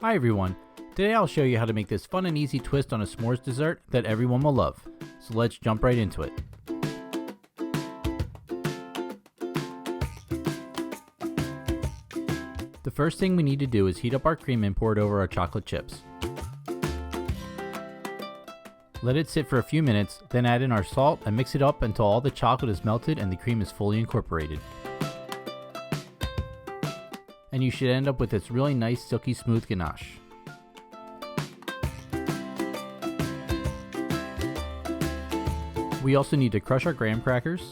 Hi everyone, today I'll show you how to make this fun and easy twist on a s'mores dessert that everyone will love. So let's jump right into it. The first thing we need to do is heat up our cream and pour it over our chocolate chips. Let it sit for a few minutes, then add in our salt and mix it up until all the chocolate is melted and the cream is fully incorporated. And you should end up with this really nice silky smooth ganache. We also need to crush our graham crackers,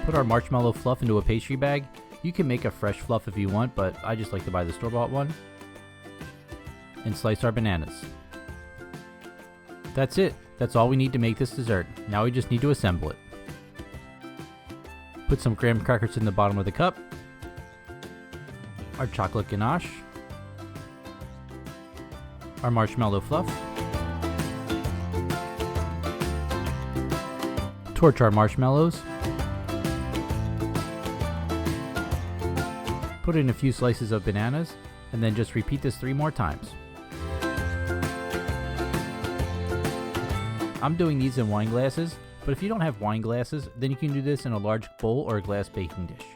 put our marshmallow fluff into a pastry bag. You can make a fresh fluff if you want, but I just like to buy the store-bought one. And slice our bananas. That's it. That's all we need to make this dessert. Now we just need to assemble it. Put some graham crackers in the bottom of the cup, our chocolate ganache, our marshmallow fluff, torch our marshmallows, put in a few slices of bananas, and then just repeat this 3 more times. I'm doing these in wine glasses, but if you don't have wine glasses, then you can do this in a large bowl or a glass baking dish.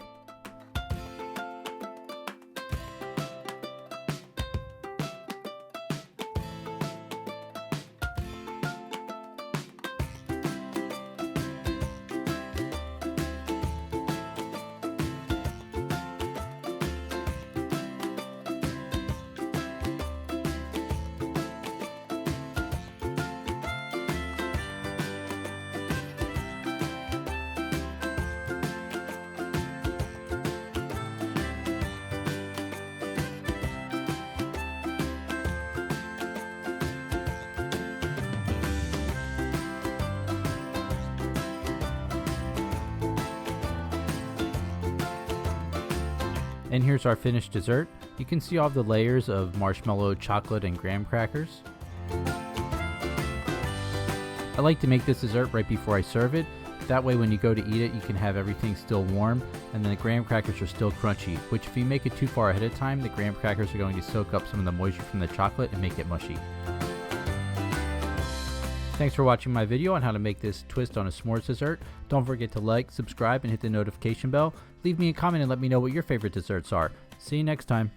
And here's our finished dessert. You can see all the layers of marshmallow, chocolate, and graham crackers. I like to make this dessert right before I serve it. That way when you go to eat it, you can have everything still warm, and then the graham crackers are still crunchy, which if you make it too far ahead of time, the graham crackers are going to soak up some of the moisture from the chocolate and make it mushy. Thanks for watching my video on how to make this twist on a s'mores dessert. Don't forget to like, subscribe, and hit the notification bell. Leave me a comment and let me know what your favorite desserts are. See you next time.